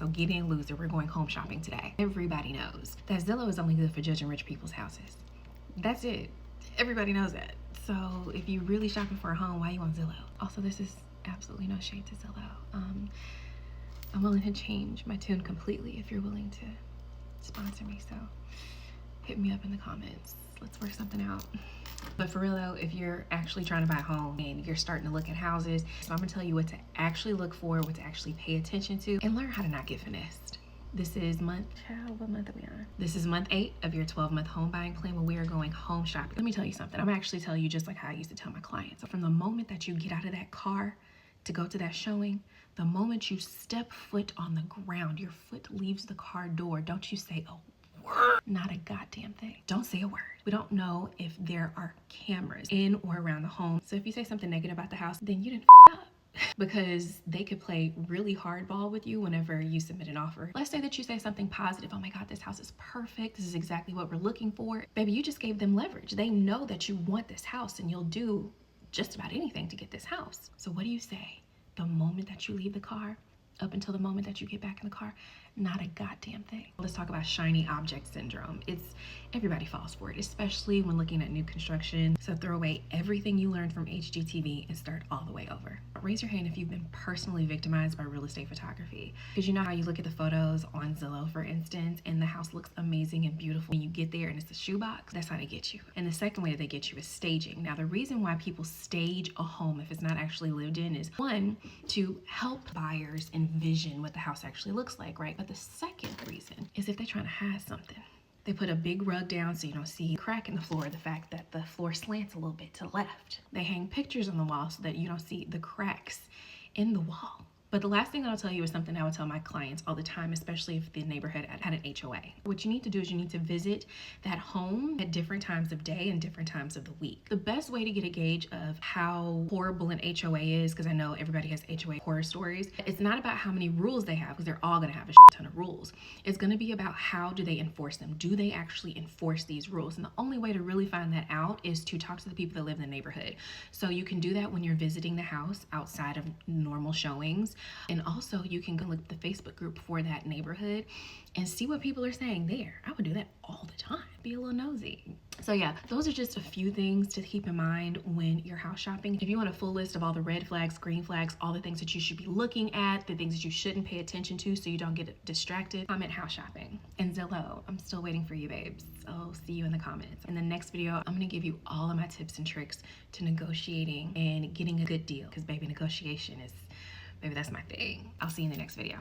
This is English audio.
So get in, loser, we're going home shopping today. Everybody knows that Zillow is only good for judging rich people's houses. That's it. Everybody knows that. So if you're really shopping for a home, why you on Zillow? Also, this is absolutely no shade to Zillow. I'm willing to change my tune completely if you're willing to sponsor me. So hit me up in the comments. Let's work something out. But for real though, if you're actually trying to buy a home and you're starting to look at houses, so I'm gonna tell you what to actually look for, what to actually pay attention to, and learn how to not get finessed. This is what month are we on? This is month 8 of your 12-month home buying plan where we are going home shopping. Let me tell you something. I'm actually telling you just like how I used to tell my clients. So from the moment that you get out of that car to go to that showing, the moment you step foot on the ground, your foot leaves the car door, don't you say a word. Not a goddamn thing. Don't say a word. We don't know if there are cameras in or around the home. So if you say something negative about the house, then you didn't up. Because they could play really hardball with you whenever you submit an offer. Let's say that you say something positive. Oh my God, this house is perfect. This is exactly what we're looking for. Baby, you just gave them leverage. They know that you want this house and you'll do just about anything to get this house. So what do you say? The moment that you leave the car, up until the moment that you get back in the car, not a goddamn thing. Let's talk about shiny object syndrome. Everybody falls for it, especially when looking at new construction. So throw away everything you learned from HGTV and start all the way over. Raise your hand if you've been personally victimized by real estate photography. Because you know how you look at the photos on Zillow, for instance, and the house looks amazing and beautiful. When you get there and it's a shoebox, that's how they get you. And the second way that they get you is staging. Now, the reason why people stage a home if it's not actually lived in is, one, to help buyers envision what the house actually looks like, right? But the second reason is if they're trying to hide something. They put a big rug down so you don't see a crack in the floor, the fact that the floor slants a little bit to the left. They hang pictures on the wall so that you don't see the cracks in the wall. But the last thing that I'll tell you is something I would tell my clients all the time, especially if the neighborhood had an HOA. What you need to do is you need to visit that home at different times of day and different times of the week. The best way to get a gauge of how horrible an HOA is, because I know everybody has HOA horror stories, it's not about how many rules they have, because they're all gonna have a ton of rules. It's gonna be about how do they enforce them? Do they actually enforce these rules? And the only way to really find that out is to talk to the people that live in the neighborhood. So you can do that when you're visiting the house outside of normal showings. And also you can go look at the Facebook group for that neighborhood and see what people are saying there. I would do that all the time, be a little nosy. So yeah, those are just a few things to keep in mind when you're house shopping. If you want a full list of all the red flags, green flags, all the things that you should be looking at, the things that you shouldn't pay attention to so you don't get distracted, comment house shopping. And Zillow, I'm still waiting for you, babes. So see you in the comments. In the next video, I'm gonna give you all of my tips and tricks to negotiating and getting a good deal, because baby, negotiation is, baby, that's my thing. I'll see you in the next video.